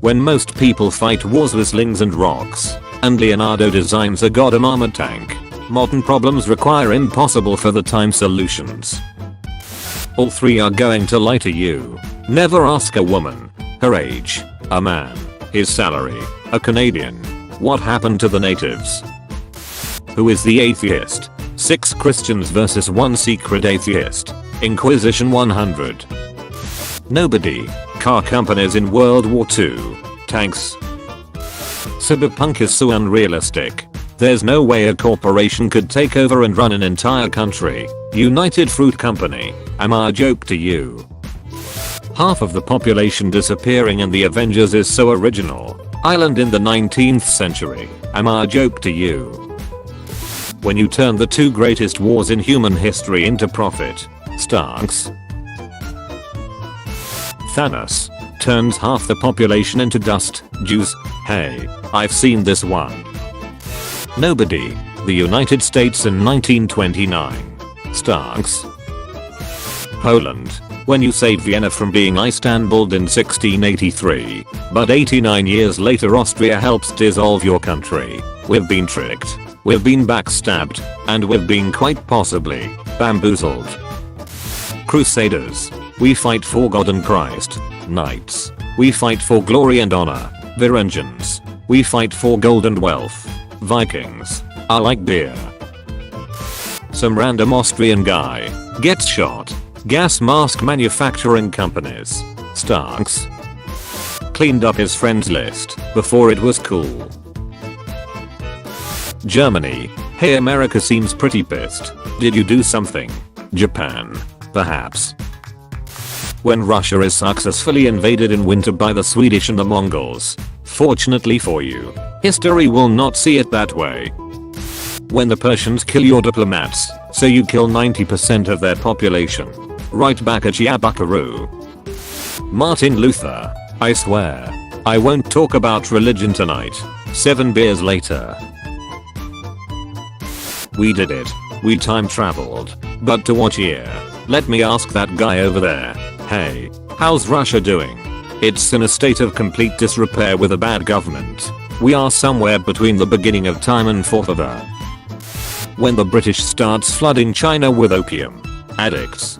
When most people fight wars with slings and rocks, and Leonardo designs a goddamn armored tank, modern problems require impossible for the time solutions. All three are going to lie to you. Never ask a woman her age, a man his salary, a Canadian what happened to the natives. Who is the atheist? 6 Christians versus 1 secret atheist. Inquisition 100. Nobody. Car companies in World War II. Tanks. Cyberpunk is so unrealistic. There's no way a corporation could take over and run an entire country. United Fruit Company. Am I a joke to you? Half of the population disappearing in the Avengers is so original. Ireland in the 19th century. Am I a joke to you? When you turn the 2 greatest wars in human history into profit. Starks. Thanos turns half the population into dust. Juice. Hey, I've seen this one. Nobody. The United States in 1929. Starks. Poland. When you save Vienna from being Istanbul in 1683, but 89 years later Austria helps dissolve your country. We've been tricked. We've been backstabbed. And we've been quite possibly bamboozled. Crusaders. We fight for God and Christ. Knights. We fight for glory and honor. Varangians. We fight for gold and wealth. Vikings. I like beer. Some random Austrian guy gets shot. Gas mask manufacturing companies. Starks. Cleaned up his friends list before it was cool. Germany. Hey, America seems pretty pissed. Did you do something? Japan. Perhaps. When Russia is successfully invaded in winter by the Swedish and the Mongols. Fortunately for you, history will not see it that way. When the Persians kill your diplomats, so you kill 90% of their population. Right back at ya buckaroo. Martin Luther. I swear, I won't talk about religion tonight. 7 beers later. We did it. We time traveled. But to what year? Let me ask that guy over there. Hey, how's Russia doing? It's in a state of complete disrepair with a bad government. We are somewhere between the beginning of time and forever. When the British starts flooding China with opium addicts.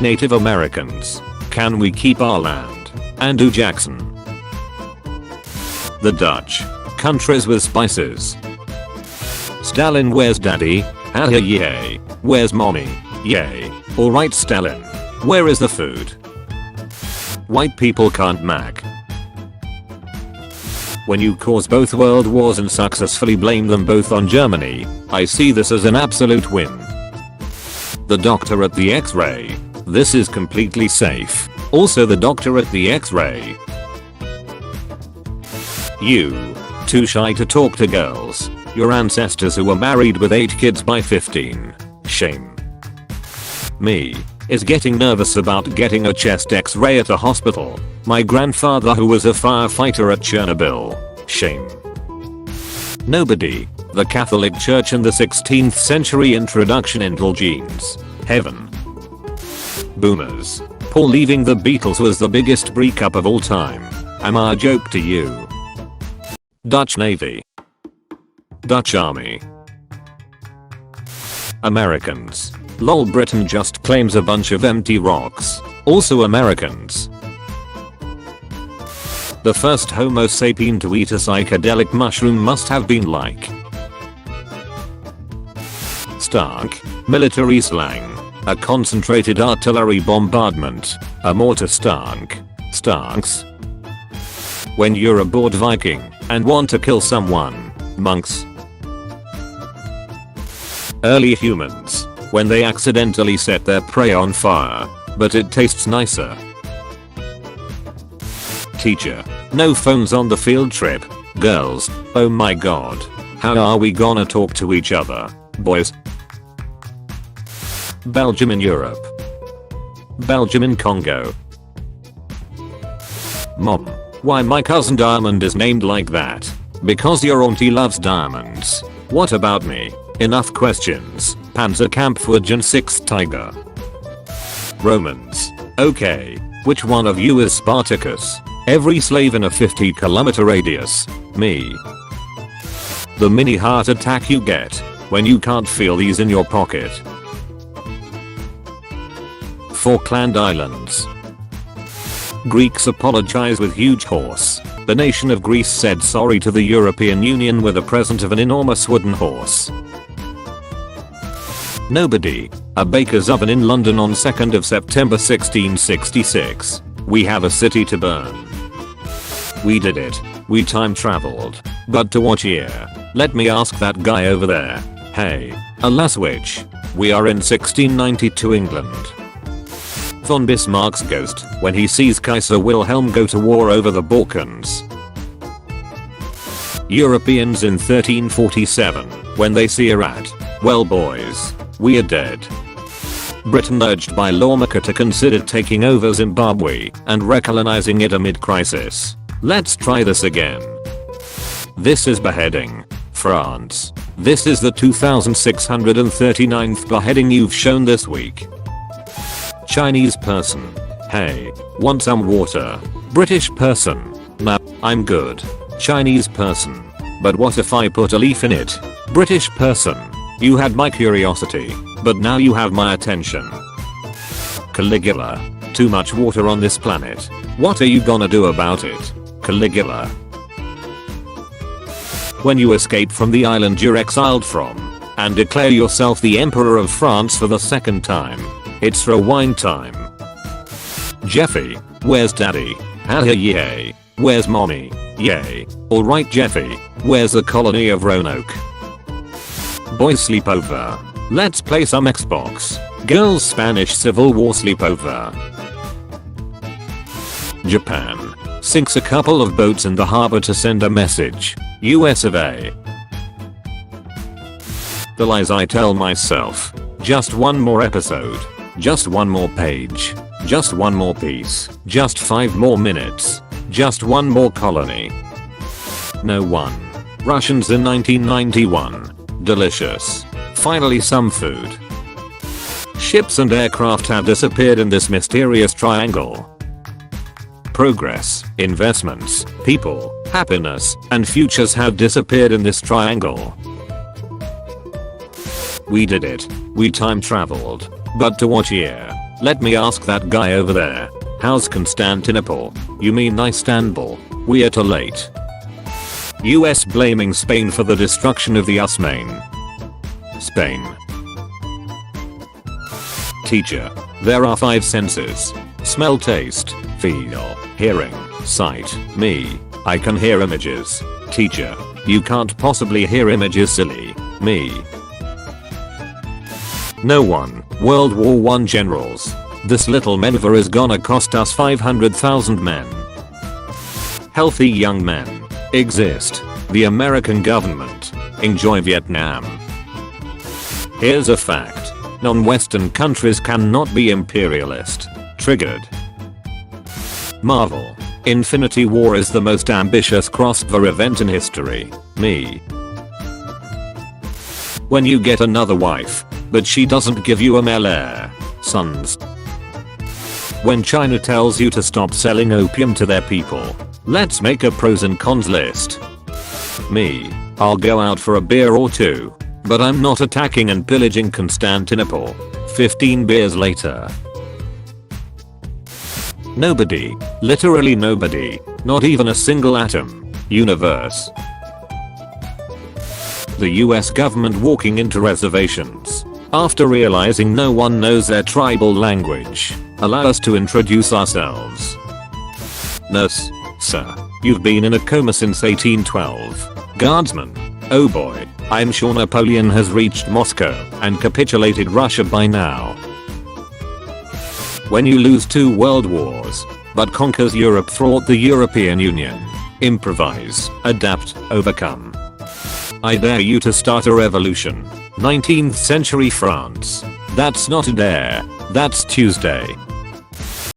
Native Americans. Can we keep our land? Andrew Jackson. The Dutch. Countries with spices. Stalin, where's daddy? Ah yay. Where's mommy? Yay. Alright Stalin. Where is the food? White people can't mac. When you cause both world wars and successfully blame them both on Germany, I see this as an absolute win. The doctor at the X-ray. This is completely safe. Also the doctor at the X-ray. You. Too shy to talk to girls. Your ancestors who were married with 8 kids by 15. Shame. Me. Is getting nervous about getting a chest X-ray at a hospital. My grandfather who was a firefighter at Chernobyl. Shame. Nobody. The Catholic Church in the 16th century introduction indulgence. Heaven. Boomers. Paul leaving the Beatles was the biggest breakup of all time. Am I a joke to you? Dutch Navy. Dutch Army. Americans. Lol, Britain just claims a bunch of empty rocks. Also Americans. The first Homo sapien to eat a psychedelic mushroom must have been like. Stark. Military slang. A concentrated artillery bombardment. A mortar stark. Starks. When you're a bored Viking and want to kill someone. Monks. Early humans. When they accidentally set their prey on fire, but it tastes nicer. Teacher. No phones on the field trip. Girls. Oh my god. How are we gonna talk to each other? Boys. Belgium in Europe. Belgium in Congo. Mom. Why my cousin Diamond is named like that? Because your auntie loves diamonds. What about me? Enough questions. Panzerkampfwagen 6 Tiger. Romans. Okay. Which one of you is Spartacus? Every slave in a 50-kilometer radius. Me. The mini heart attack you get when you can't feel these in your pocket. Falkland Islands. Greeks apologize with huge horse. The nation of Greece said sorry to the European Union with a present of an enormous wooden horse. Nobody. A baker's oven in London on 2nd of September 1666. We have a city to burn. We did it. We time traveled. But to what year? Let me ask that guy over there. Hey. Alas which? We are in 1692 England. Von Bismarck's ghost when he sees Kaiser Wilhelm go to war over the Balkans. Europeans in 1347 when they see a rat. Well boys, we are dead. Britain urged by lawmaker to consider taking over Zimbabwe and recolonizing it amid crisis. Let's try this again. This is beheading. France. This is the 2639th beheading you've shown this week. Chinese person. Hey, want some water? British person. Nah, I'm good. Chinese person. But what if I put a leaf in it? British person. You had my curiosity, but now you have my attention. Caligula. Too much water on this planet. What are you gonna do about it? Caligula. When you escape from the island you're exiled from, and declare yourself the Emperor of France for the second time, it's rewind time. Jeffy. Where's daddy? Haha yay. Where's mommy? Yay. Alright Jeffy. Where's the colony of Roanoke? Boys sleepover. Let's play some Xbox. Girls Spanish Civil War sleepover. Japan. Sinks a couple of boats in the harbor to send a message. US of A. The lies I tell myself. Just one more episode. Just one more page. Just one more piece. Just 5 more minutes. Just one more colony. No one. Russians in 1991. Delicious. Finally some food. Ships and aircraft have disappeared in this mysterious triangle. Progress, investments, people, happiness, and futures have disappeared in this triangle. We did it. We time traveled. But to what year? Let me ask that guy over there. How's Constantinople? You mean Istanbul? We are too late. US blaming Spain for the destruction of the Usmain. Spain. Teacher. There are 5 senses. Smell, taste, feel, hearing, sight. Me. I can hear images. Teacher. You can't possibly hear images, silly. Me. No one. World War I generals. This little maneuver is gonna cost us 500,000 men. Healthy young men. Exist. The American government. Enjoy Vietnam. Here's a fact. Non-Western countries cannot be imperialist. Triggered. Marvel. Infinity War is the most ambitious crossover event in history. Me. When you get another wife, but she doesn't give you a male heir. Sons. When China tells you to stop selling opium to their people. Let's make a pros and cons list. Me. I'll go out for a beer or two. But I'm not attacking and pillaging Constantinople. 15 beers later. Nobody. Literally nobody. Not even a single atom. Universe. The US government walking into reservations. After realizing no one knows their tribal language. Allow us to introduce ourselves. Nurse. Sir. You've been in a coma since 1812. Guardsman. Oh boy. I'm sure Napoleon has reached Moscow and capitulated Russia by now. When you lose 2 world wars, but conquers Europe thwart the European Union. Improvise, adapt, overcome. I dare you to start a revolution. 19th century France. That's not a dare, that's Tuesday.